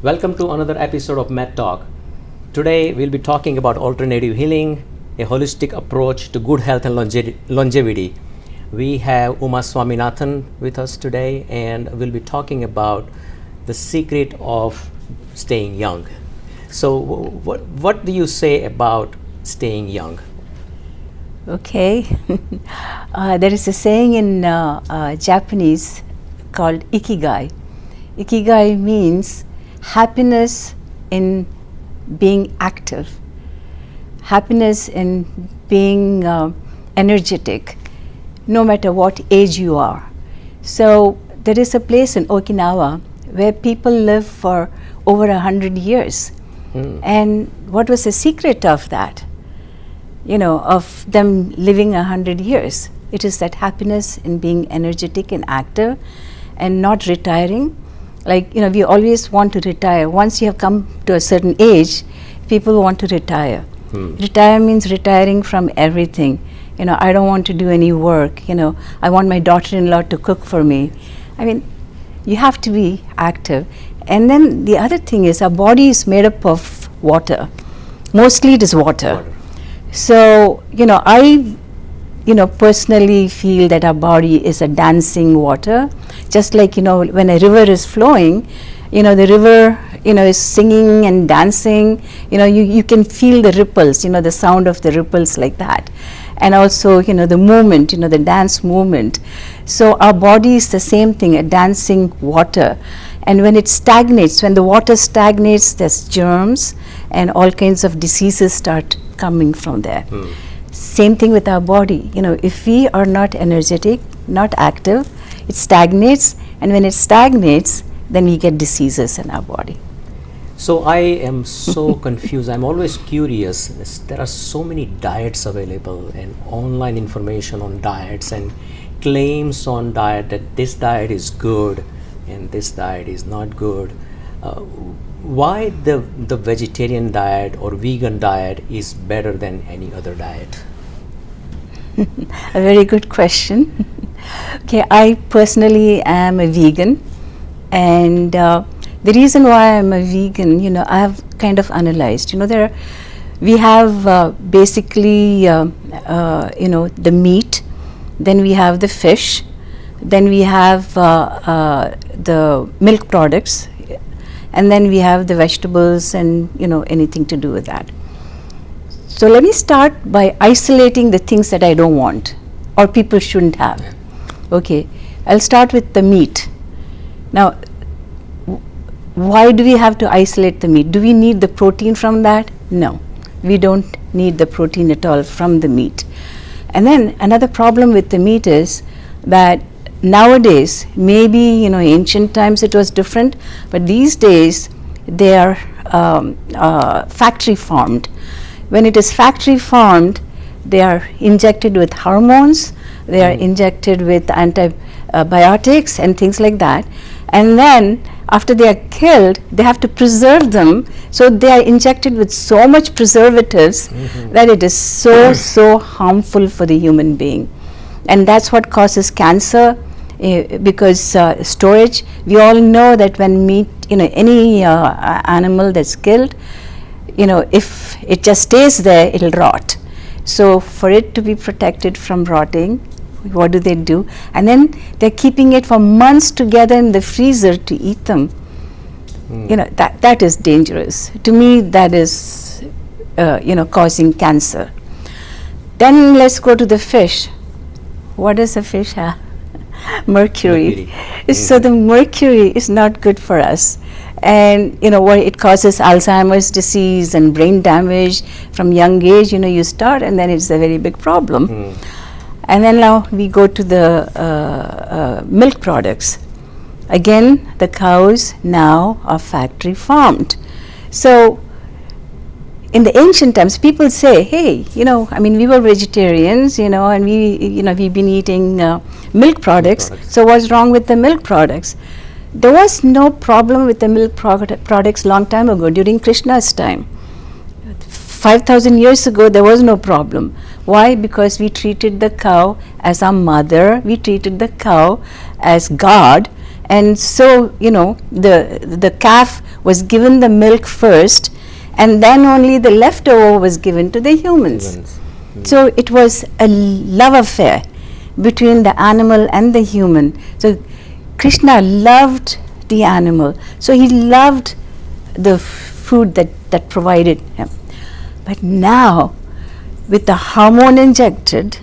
Welcome to another episode of MedTalk. Today we'll be talking about alternative healing, a holistic approach to good health and longevity. We have Uma Swaminathan with us today, and we'll be talking about the secret of staying young. So, what do you say about staying young? Okay. There is a saying in Japanese called ikigai. Ikigai means happiness in being active, happiness in being energetic, no matter what age you are. So there is a place in Okinawa where people live for over 100 years. And what was the secret of that? Of them living 100 years. It is that happiness in being energetic and active and not retiring. We always want to retire. Once you have come to a certain age, people want to retire. Retire means retiring from everything. I don't want to do any work. I want my daughter-in-law to cook for me. You have to be active. And then the other thing is our body is made up of water. Mostly it is water. So, I personally feel that our body is a dancing water. Just like, when a river is flowing, the river, is singing and dancing. You can feel the ripples, the sound of the ripples like that. And also, the movement, the dance movement. So our body is the same thing, a dancing water. And when it stagnates, when the water stagnates, there's germs and all kinds of diseases start coming from there. Same thing with our body. If we are not energetic, not active, it stagnates, and when it stagnates, then we get diseases in our body. So I am so confused. I'm always curious. There are so many diets available and online information on diets and claims on diet that this diet is good and this diet is not good. Why the vegetarian diet or vegan diet is better than any other diet? A very good question. Okay, I personally am a vegan, and the reason why I'm a vegan, I have kind of analyzed. We have basically, the meat, then we have the fish, then we have the milk products, and then we have the vegetables and anything to do with that. So let me start by isolating the things that I don't want or people shouldn't have. Okay, I'll start with the meat. Now, why do we have to isolate the meat? Do we need the protein from that? No, we don't need the protein at all from the meat. And then another problem with the meat is that nowadays, maybe ancient times it was different, but these days they are factory farmed. When it is factory farmed, they are injected with hormones, they are injected with antibiotics and things like that. And then after they are killed, they have to preserve them. So they are injected with so much preservatives that it is so harmful for the human being. And that's what causes cancer. Because storage, we all know that when meat, any animal that's killed, if it just stays there, it'll rot. So for it to be protected from rotting, what do? And then they're keeping it for months together in the freezer to eat them. That is dangerous. To me, that is, causing cancer. Then let's go to the fish. What does a fish have? Mercury. So the mercury is not good for us, and it causes Alzheimer's disease and brain damage from young age. You start, and then it's a very big problem. And then now we go to the milk products. Again, the cows now are factory farmed. So in the ancient times, people say, hey, we were vegetarians, and we've been eating milk products. So what's wrong with the milk products? There was no problem with the milk products long time ago, during Krishna's time. 5,000 years ago, there was no problem. Why? Because we treated the cow as our mother, we treated the cow as God, And so, the calf was given the milk first, and then only the leftover was given to the humans. So it was a love affair between the animal and the human. So Krishna loved the animal, so he loved the food that provided him. But now, with the hormone injected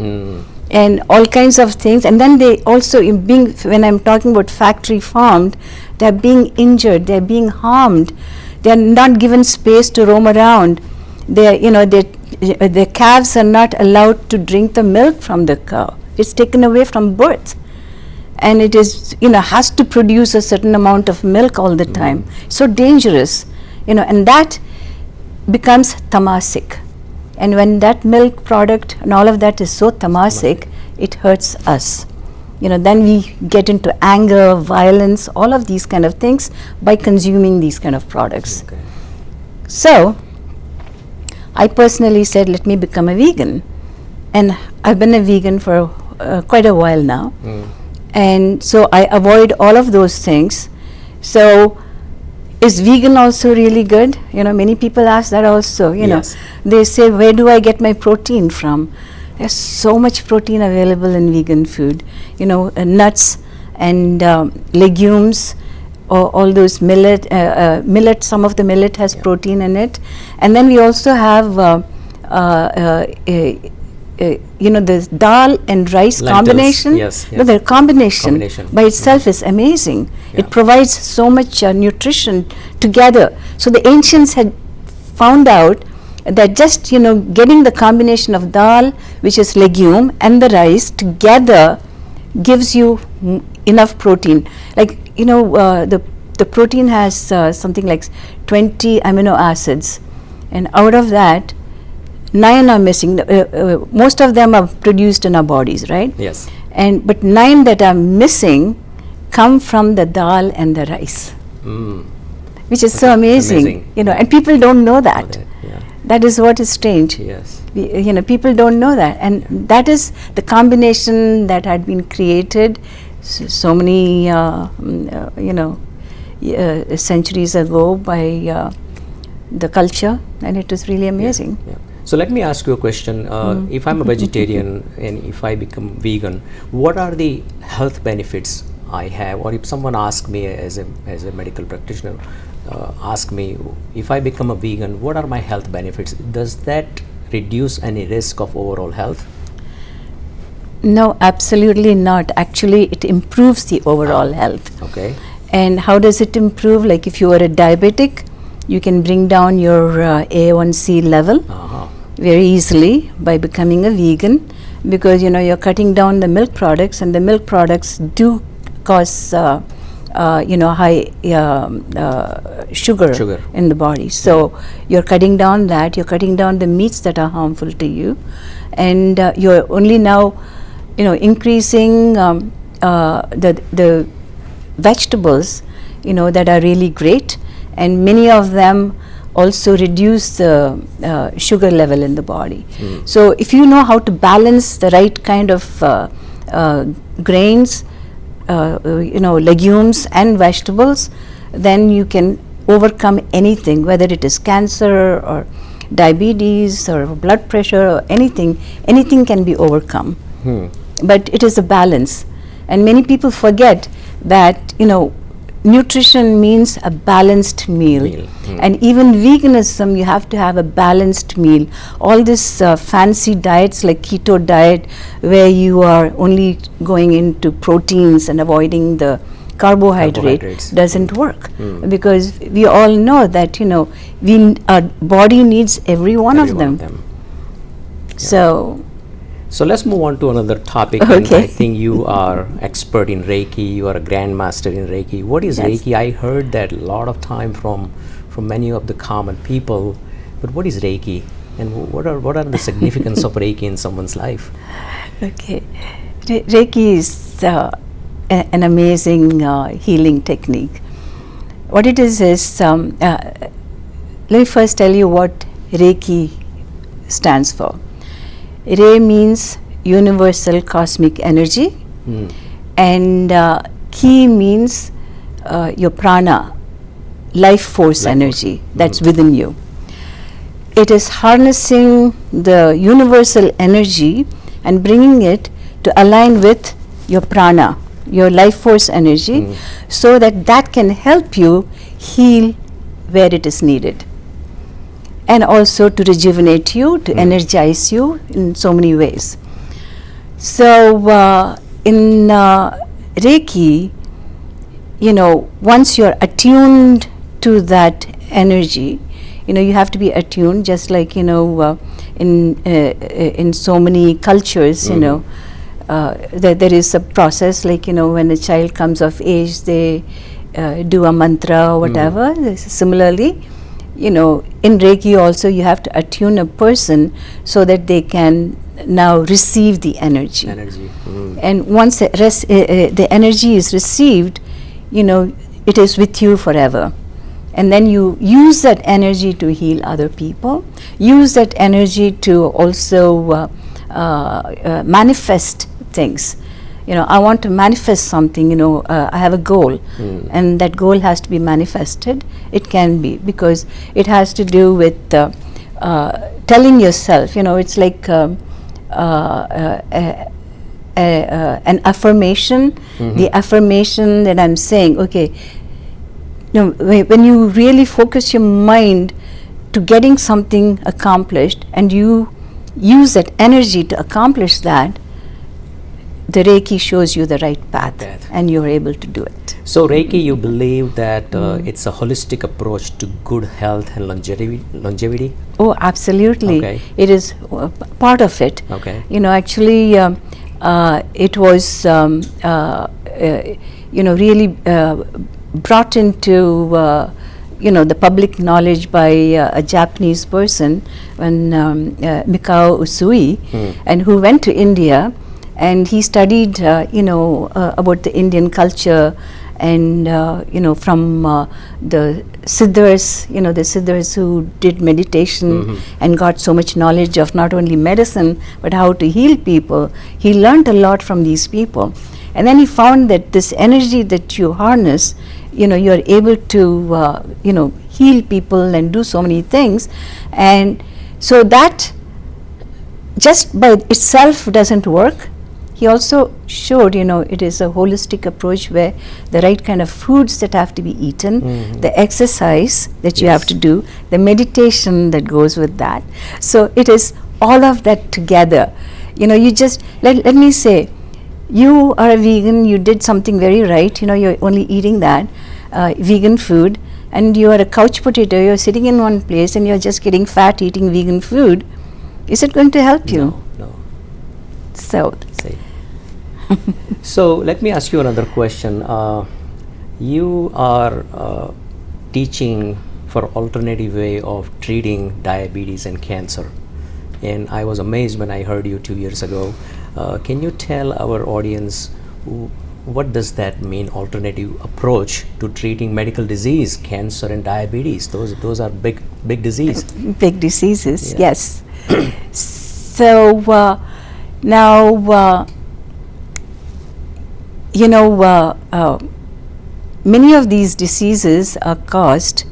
and all kinds of things, and then they also, when I'm talking about factory farmed, they're being injured, they're being harmed, they're not given space to roam around. The calves are not allowed to drink the milk from the cow. It's taken away from birth, and it is has to produce a certain amount of milk all the time. So dangerous, and that becomes tamasic. And when that milk product and all of that is so tamasic, it hurts us. Then we get into anger, violence, all of these kind of things by consuming these kind of products. Okay. So I personally said, let me become a vegan. And I've been a vegan for quite a while now. And so I avoid all of those things. So is vegan also really good? Many people ask that also. Yes. They say, where do I get my protein from? There's so much protein available in vegan food. Nuts and legumes, all those millet. Some of the millet has protein in it, and then we also have the dal and rice Lentils, combination. yes. No, the combination by itself is amazing. It provides so much nutrition together. So the ancients had found out that just getting the combination of dal, which is legume, and the rice together gives you enough protein. Like the protein has something like 20 amino acids, and out of that 9 are missing. Most of them are produced in our bodies, right? Yes. But 9 that are missing come from the dal and the rice, which is so amazing. And people don't know that. That is what is strange. Yes. People don't know that, and that is the combination that had been created so many centuries ago by the culture, and it is really amazing. Yeah. So let me ask you a question. If I'm a vegetarian and if I become vegan, what are the health benefits I have? Or if someone asks me as a medical practitioner, ask me, if I become a vegan, what are my health benefits? Does that reduce any risk of overall health? No, absolutely not. Actually, it improves the overall health. Okay. And how does it improve? Like if you are a diabetic, you can bring down your A1C level very easily by becoming a vegan, because you're cutting down the milk products, and the milk products do cause high sugar in the body. So you're cutting down that, you're cutting down the meats that are harmful to you, and you're only now increasing the vegetables that are really great, and many of them also reduce the sugar level in the body. So if you know how to balance the right kind of grains, legumes and vegetables, then you can overcome anything, whether it is cancer or diabetes or blood pressure or anything can be overcome. But it is a balance, and many people forget that nutrition means a balanced meal. And even veganism, you have to have a balanced meal. All this fancy diets like keto diet, where you are only going into proteins and avoiding the carbohydrates, doesn't work, because we all know that our body needs every one of them. So let's move on to another topic. And I think you are expert in Reiki. You are a grandmaster in Reiki. What is Reiki? I heard that a lot of time from many of the common people. But what is Reiki, and what are the significance of Reiki in someone's life? Okay, Reiki is an amazing healing technique. What it is let me first tell you what Reiki stands for. Re means universal cosmic energy, and Ki means your prana, life force energy that's within you. It is harnessing the universal energy and bringing it to align with your prana, your life force energy, so that that can help you heal where it is needed, and also to rejuvenate you, to energize you in so many ways. So in Reiki, once you're attuned to that energy, you have to be attuned, just like in so many cultures, there is a process, like when a child comes of age, they do a mantra or whatever. Similarly, in Reiki also, you have to attune a person so that they can now receive the energy. And once the energy is received, it is with you forever. And then you use that energy to heal other people, use that energy to also manifest things. I want to manifest something, I have a goal, and that goal has to be manifested. It can be, because it has to do with telling yourself, it's like an affirmation, the affirmation that I'm saying, okay, when you really focus your mind to getting something accomplished, and you use that energy to accomplish that, the Reiki shows you the right path, and you're able to do it. So Reiki, you believe that it's a holistic approach to good health and longevity? Oh, absolutely. Okay. It is part of it. Okay. Actually, it was really brought into the public knowledge by a Japanese person, when Mikao Usui, and who went to India, and he studied about the Indian culture, and from the Siddhas, the Siddhas who did meditation and got so much knowledge of not only medicine but how to heal people. He learned a lot from these people, and then he found that this energy that you harness, you're able to heal people and do so many things. And so that just by itself doesn't work. He also showed, it is a holistic approach where the right kind of foods that have to be eaten, the exercise that you have to do, the meditation that goes with that. So it is all of that together. You just, let me say, you are a vegan, you did something very right, you're only eating that vegan food, and you are a couch potato, you're sitting in one place and you're just getting fat eating vegan food. Is it going to help you? No. So let me ask you another question. You are teaching for alternative way of treating diabetes and cancer, and I was amazed when I heard you 2 years ago. Can you tell our audience what does that mean, alternative approach to treating medical disease, cancer and diabetes? Those are big disease. Big diseases, yes. So now many of these diseases are caused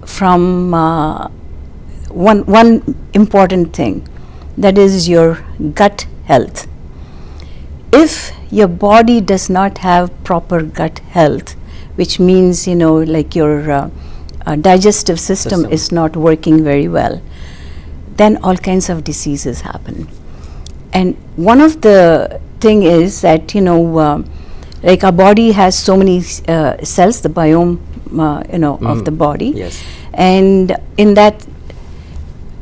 from one important thing, that is your gut health. If your body does not have proper gut health, which means like your digestive system is not working very well, then all kinds of diseases happen. And one of the thing is that like our body has so many cells, the biome of the body, yes, and in that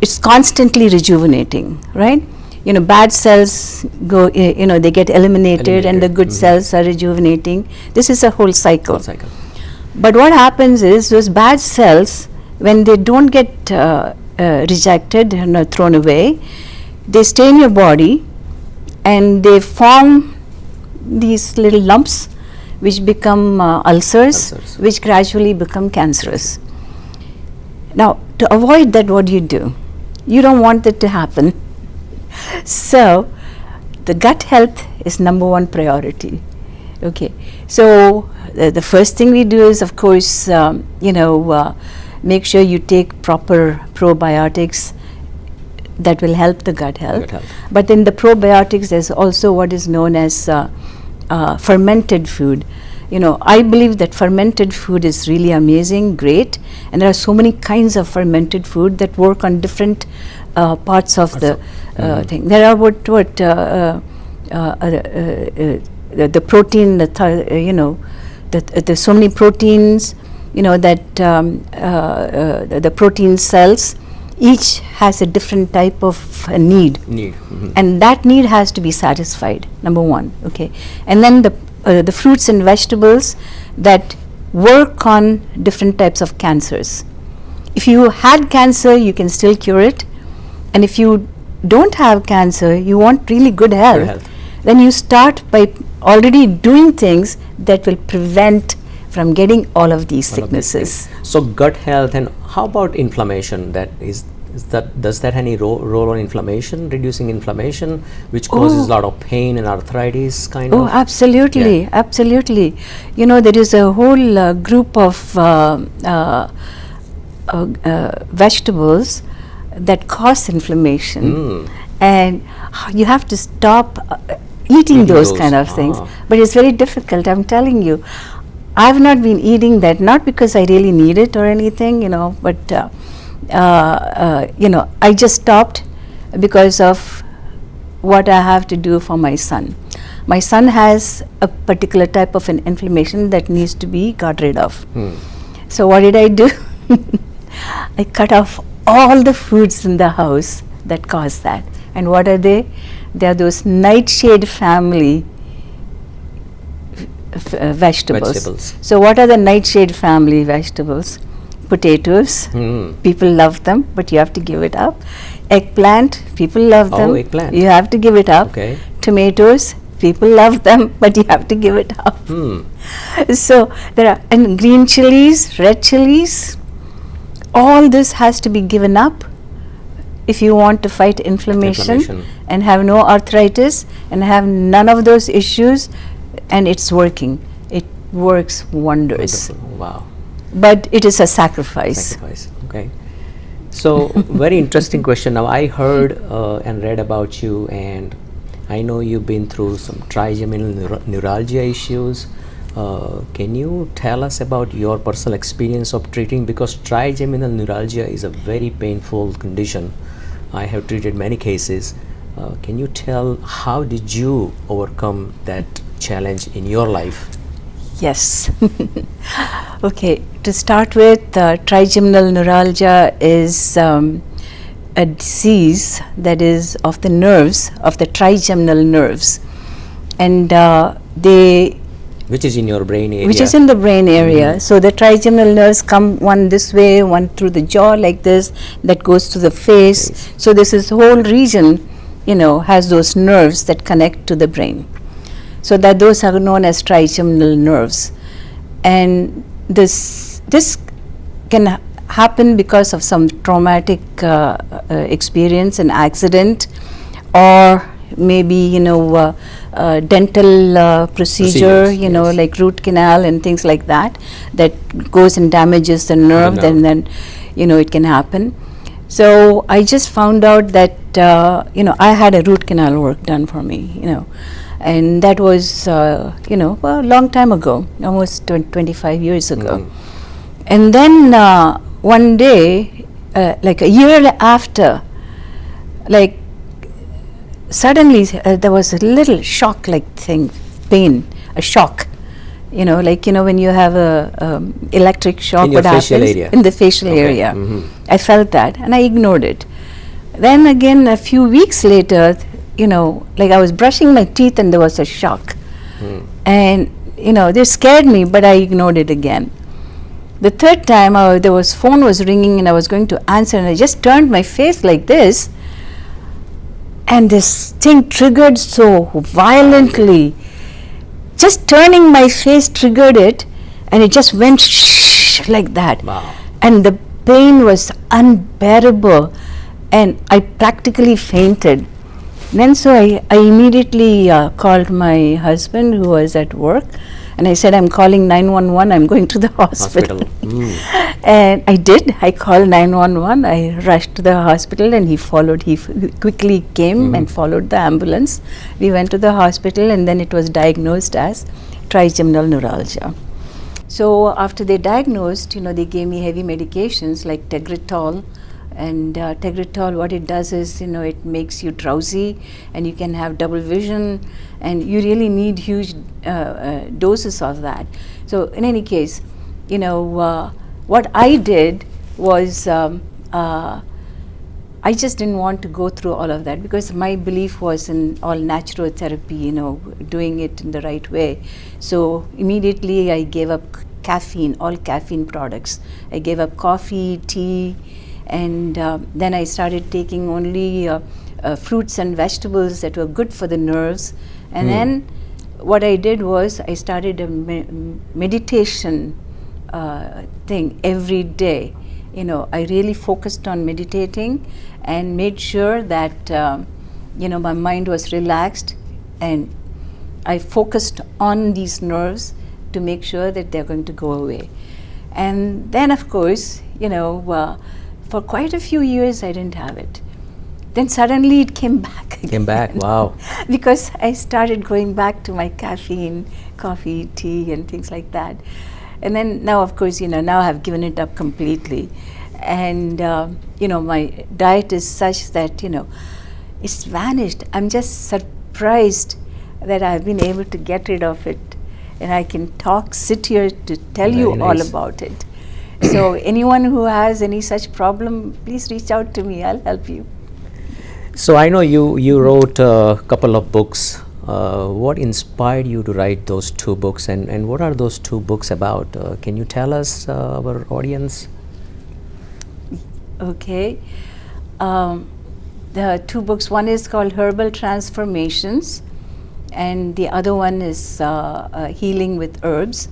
it's constantly rejuvenating, right? Bad cells go, they get eliminated, and the good cells are rejuvenating. This is a whole cycle. But what happens is, those bad cells, when they don't get rejected and thrown away, they stay in your body and they form these little lumps which become ulcers, which gradually become cancerous. Now, to avoid that, what do? You don't want that to happen. So the gut health is number one priority. Okay, so the first thing we do is, of course, make sure you take proper probiotics that will help the gut health. Gut health. But in the probiotics, there's also what is known as fermented food. I believe that fermented food is really amazing, great, and there are so many kinds of fermented food that work on different parts of the thing. There are the protein, there's so many proteins, that the protein cells, each has a different type of need. And that need has to be satisfied, number one. Okay, and then the fruits and vegetables that work on different types of cancers. If you had cancer, you can still cure it, and if you don't have cancer, you want really good health, then you start by already doing things that will prevent from getting all of these sicknesses. So gut health, and how about inflammation? Does that any role on inflammation, reducing inflammation, which causes a lot of pain and arthritis kind of? Oh, absolutely, absolutely. There is a whole group of vegetables that cause inflammation, and you have to stop eating those kind of things. But it's very difficult, I'm telling you. I've not been eating that, not because I really need it or anything, but I just stopped because of what I have to do for my son. My son has a particular type of an inflammation that needs to be got rid of. So what did I do? I cut off all the foods in the house that cause that. And what are they? They are those nightshade family vegetables. So what are the nightshade family vegetables? Potatoes, people love them, but you have to give it up. Eggplant, people love them, eggplant. You have to give it up. Okay. Tomatoes, people love them, but you have to give it up. So there are, and green chilies, red chilies, all this has to be given up if you want to fight inflammation and have no arthritis and have none of those issues, and it's working. It works wonders. Wonderful. Wow. But it is a sacrifice. Okay. So very interesting question. Now I heard and read about you, and I know you've been through some trigeminal neuralgia issues. Can you tell us about your personal experience of treating, because trigeminal neuralgia is a very painful condition. I have treated many cases. Can you tell how did you overcome that challenge in your life? Yes. Okay, to start with, trigeminal neuralgia is a disease that is of the nerves, of the trigeminal nerves, and which is in your brain area. Which is in the brain area. So the trigeminal nerves come one this way, one through the jaw like this, that goes to the face. So this is whole region, has those nerves that connect to the brain. So that those are known as trigeminal nerves, and this can happen because of some traumatic experience, an accident, or maybe dental procedure, like root canal and things like that goes and damages the nerve. Then it can happen. So I just found out that I had a root canal work done for me, and that was a long time ago, almost 25 years ago. And then one day, like a year after, like suddenly there was a little shock like thing, pain, a shock, when you have a electric shock, in your facial area. In the facial area. I felt that and I ignored it. Then again a few weeks later, like I was brushing my teeth and there was a shock, and they scared me, but I ignored it again. The third time phone was ringing and I was going to answer, and I just turned my face like this, and this thing triggered so violently. Just turning my face triggered it, and it just went like that. Wow. And the pain was unbearable, and I practically fainted. Then so I immediately called my husband who was at work, and I said, I'm calling 911, I'm going to the hospital. And I did. I called 911. I rushed to the hospital, and he followed. He quickly came and followed the ambulance. We went to the hospital, and then it was diagnosed as trigeminal neuralgia. So after they diagnosed, they gave me heavy medications like Tegretol. And Tegretol, what it does is, it makes you drowsy, and you can have double vision, and you really need huge doses of that. So in any case, what I did was I just didn't want to go through all of that, because my belief was in all naturotherapy, doing it in the right way. So immediately I gave up caffeine, all caffeine products. I gave up coffee, tea, and then I started taking only fruits and vegetables that were good for the nerves. And then what I did was I started a meditation thing every day. I really focused on meditating and made sure that my mind was relaxed, and I focused on these nerves to make sure that they're going to go away. And then, of course, for quite a few years I didn't have it. Then suddenly it came back again. Came back, wow. Because I started going back to my caffeine, coffee, tea, and things like that. And then now, of course, now I've given it up completely. And, my diet is such that, it's vanished. I'm just surprised that I've been able to get rid of it. And I can sit here to tell you all about it. So anyone who has any such problem, please reach out to me. I'll help you. So I know you wrote a couple of books. What inspired you to write those 2 books, and what are those 2 books about? Can you tell us, our audience? Okay. The 2 books, one is called Herbal Transformations, and the other one is Healing with Herbs.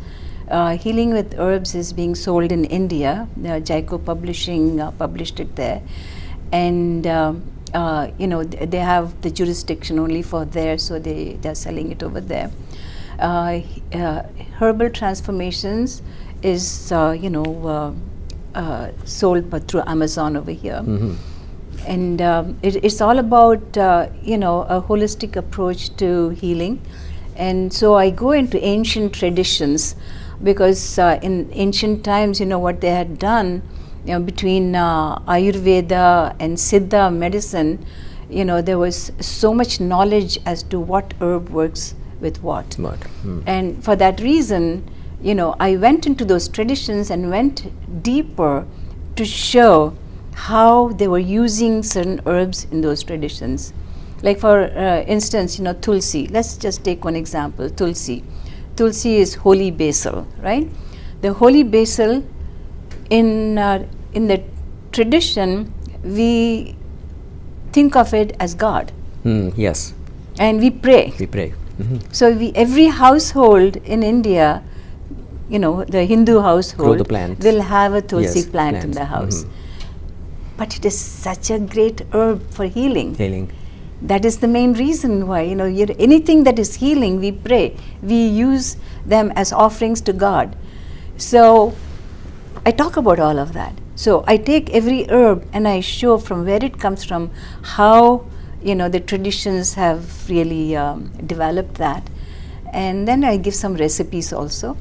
Healing with Herbs is being sold in India. Jaico Publishing published it there, and they have the jurisdiction only for there, so they're selling it over there. Herbal Transformations is sold through Amazon over here. And it's all about a holistic approach to healing. And so I go into ancient traditions, because in ancient times, what they had done, between Ayurveda and Siddha medicine, there was so much knowledge as to what herb works with what. And for that reason, I went into those traditions and went deeper to show how they were using certain herbs in those traditions. Like for instance, Tulsi. Let's just take one example, Tulsi. Tulsi is holy basil, right? The holy basil, in the tradition, we think of it as God. Yes. And we pray. We pray. So every household in India, the Hindu household will have a Tulsi plant in the house. But it is such a great herb for healing. That is the main reason why, anything that is healing, we pray. We use them as offerings to God. So I talk about all of that. So I take every herb and I show from where it comes from, how, the traditions have really developed that. And then I give some recipes also.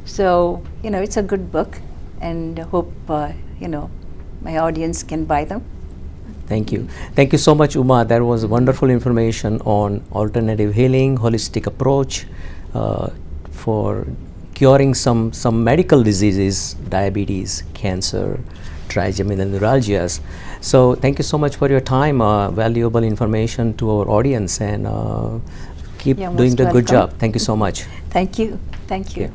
So, it's a good book, and hope, my audience can buy them. Thank you. Thank you so much, Uma. That was wonderful information on alternative healing, holistic approach for curing some medical diseases, diabetes, cancer, trigeminal neuralgias. So thank you so much for your time, valuable information to our audience, and keep doing the good job. Thank you so much. Thank you. Thank you. Yeah.